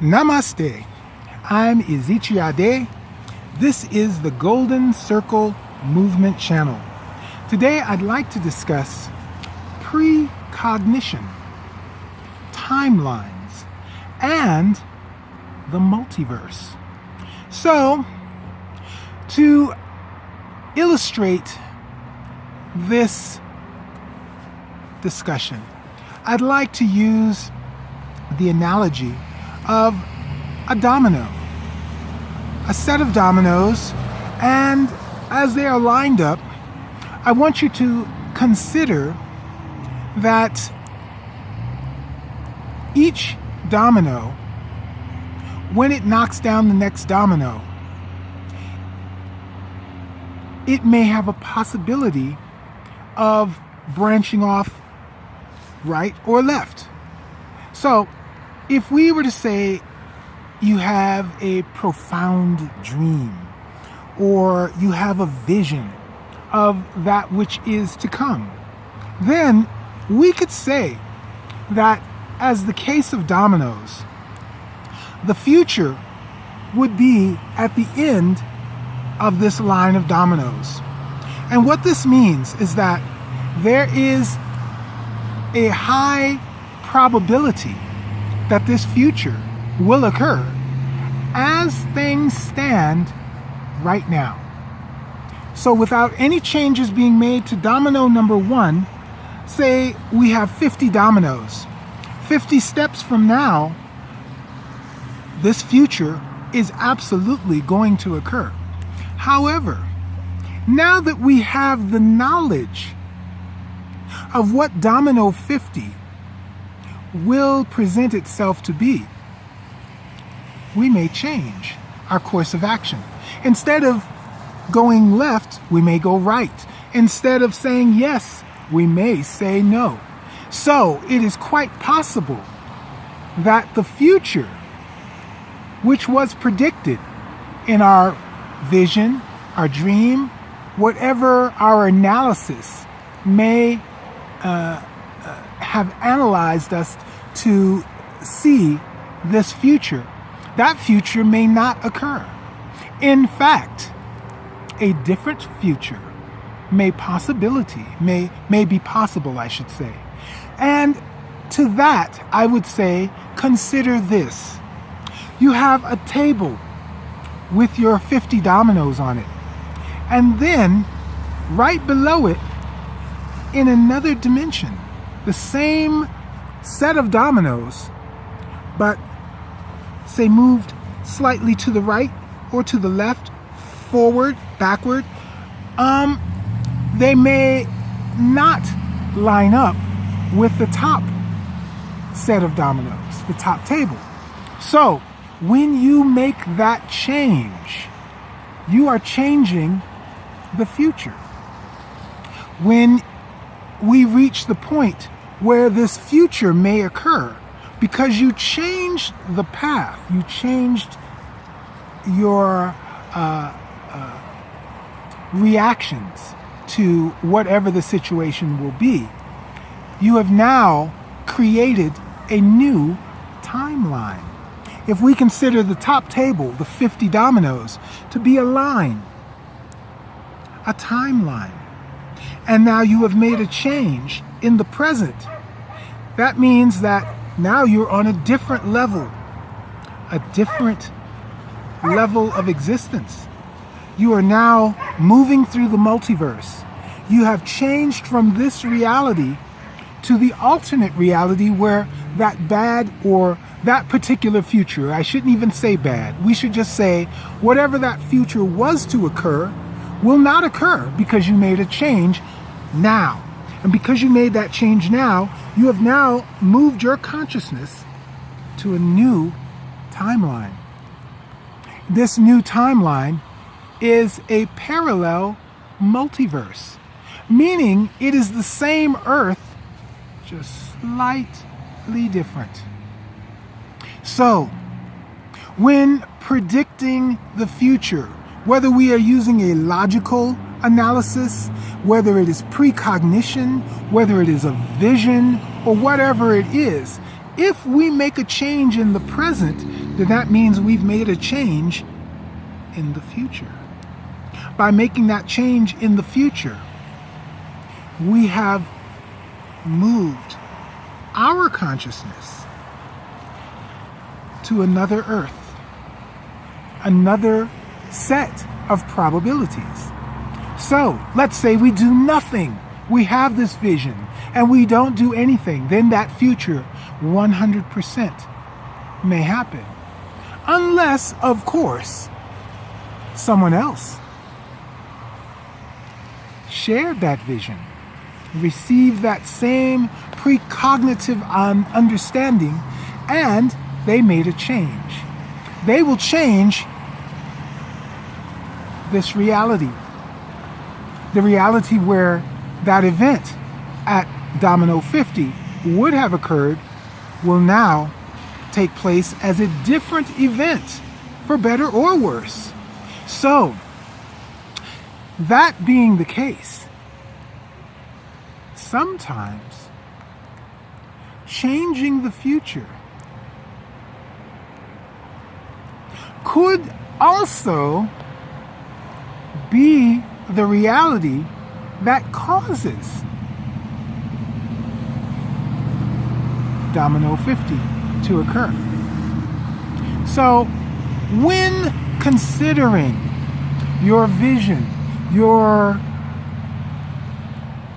Namaste. I'm Ade. This is the Golden Circle Movement Channel. Today I'd like to discuss precognition, timelines, and the multiverse. So, to illustrate this discussion, I'd like to use the analogy of a domino, a set of dominoes, and as they are lined up, I want you to consider that each domino, when it knocks down the next domino, it may have a possibility of branching off right or left. So, if we were to say you have a profound dream, or you have a vision of that which is to come, then we could say that, as the case of dominoes, the future would be at the end of this line of dominoes. And what this means is that there is a high probability that this future will occur as things stand right now. So without any changes being made to domino number one, say we have 50 dominoes. 50 steps from now, this future is absolutely going to occur. However, now that we have the knowledge of what domino 50 will present itself to be, we may change our course of action. Instead of going left, we may go right. Instead of saying yes, we may say no. So it is quite possible that the future, which was predicted in our vision, our dream, whatever our analysis may have analyzed us to see this future, that future may not occur. In fact, a different future may be possible, I should say. And to that, I would say, consider this. You have a table with your 50 dominoes on it. And then, right below it, in another dimension, the same set of dominoes, but say moved slightly to the right or to the left, forward, backward, they may not line up with the top set of dominoes, the top table. So when you make that change, you are changing the future. When we reach the point where this future may occur, because you changed the path, you changed your reactions to whatever the situation will be, you have now created a new timeline. If we consider the top table, the 50 dominoes, to be a line, a timeline, and now you have made a change in the present, that means that now you're on a different level of existence. You are now moving through the multiverse. You have changed from this reality to the alternate reality where that bad, or that particular future, I shouldn't even say bad, we should just say whatever that future was to occur will not occur, because you made a change now. And because you made that change now, you have now moved your consciousness to a new timeline. This new timeline is a parallel multiverse, meaning it is the same Earth, just slightly different. So, when predicting the future, whether we are using a logical analysis, whether it is precognition, whether it is a vision, or whatever it is, if we make a change in the present, then that means we've made a change in the future. By making that change in the future, we have moved our consciousness to another earth, another set of probabilities. So, let's say we do nothing. We have this vision and we don't do anything. Then that future 100% may happen. Unless, of course, someone else shared that vision, received that same precognitive understanding, and they made a change. They will change this reality. The reality where that event at Domino 50 would have occurred will now take place as a different event, for better or worse. So, that being the case, sometimes changing the future could also be the reality that causes Domino 50 to occur. So, when considering your vision, your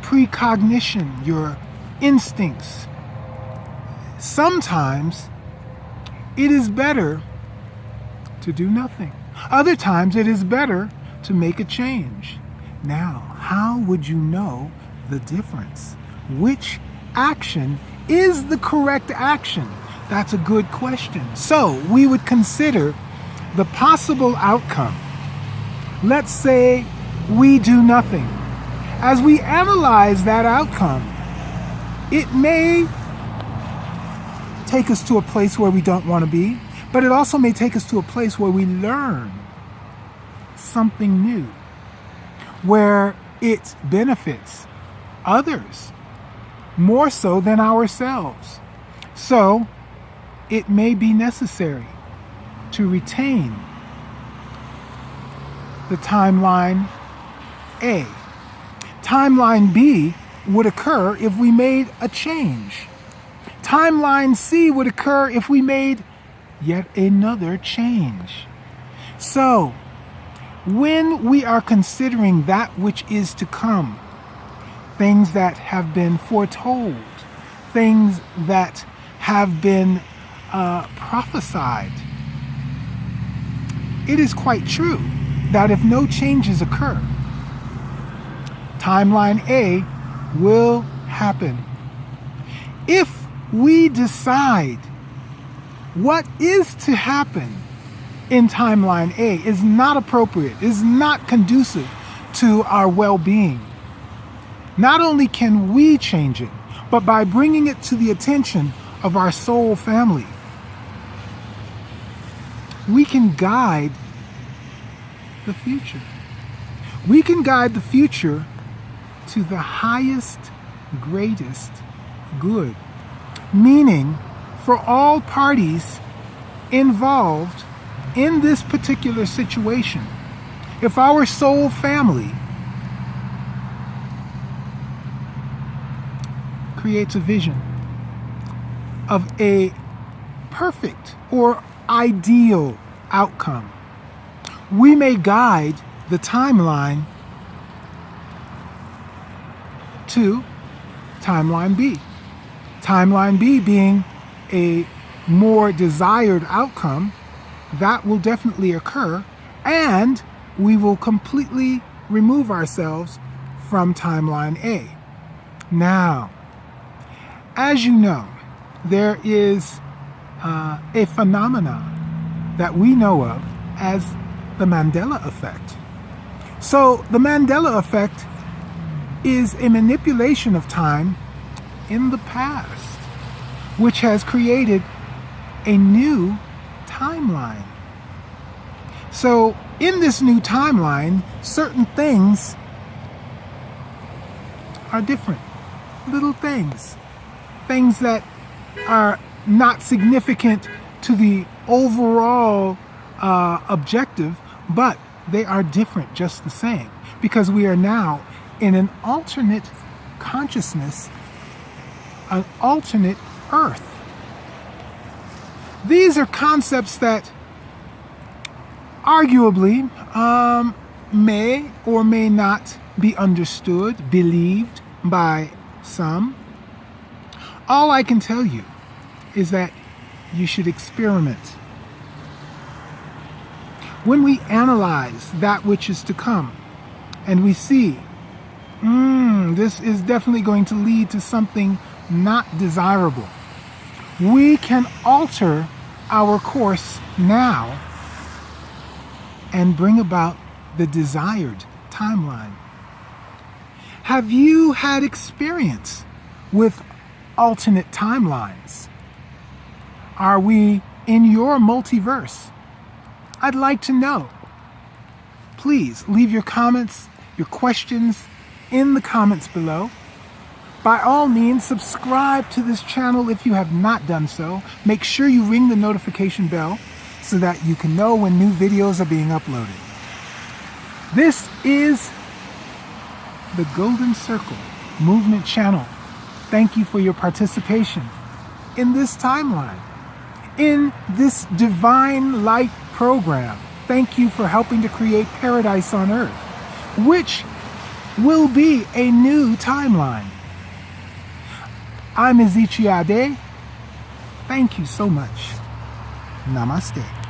precognition, your instincts, sometimes it is better to do nothing. Other times it is better to make a change. Now, how would you know the difference? Which action is the correct action? That's a good question. So, we would consider the possible outcome. Let's say we do nothing. As we analyze that outcome, it may take us to a place where we don't want to be, but it also may take us to a place where we learn something new, where it benefits others more so than ourselves. So, it may be necessary to retain the timeline A. Timeline B would occur if we made a change. Timeline C would occur if we made yet another change. So, when we are considering that which is to come, things that have been foretold, things that have been prophesied, it is quite true that if no changes occur, timeline A will happen. If we decide what is to happen in timeline A is not appropriate, is not conducive to our well-being, not only can we change it, but by bringing it to the attention of our soul family, we can guide the future. We can guide the future to the highest, greatest good. Meaning, for all parties involved in this particular situation, if our soul family creates a vision of a perfect or ideal outcome, we may guide the timeline to timeline B. Timeline B being a more desired outcome that will definitely occur, and we will completely remove ourselves from timeline A. Now, as you know, there is a phenomenon that we know of as the Mandela effect. So the Mandela effect is a manipulation of time in the past, which has created a new timeline. So in this new timeline, certain things are different. Little things. Things that are not significant to the overall objective, but they are different just the same, because we are now in an alternate consciousness, an alternate Earth. These are concepts that arguably may or may not be understood, believed by some. All I can tell you is that you should experiment. When we analyze that which is to come and we see, this is definitely going to lead to something not desirable, we can alter our course now and bring about the desired timeline. Have you had experience with alternate timelines? Are we in your multiverse? I'd like to know. Please leave your comments, your questions in the comments below. By all means, subscribe to this channel if you have not done so. Make sure you ring the notification bell so that you can know when new videos are being uploaded. This is the Golden Circle Movement Channel. Thank you for your participation in this timeline, in this divine light program. Thank you for helping to create paradise on earth, which will be a new timeline. I'm Ezekiel Ade. Thank you so much. Namaste.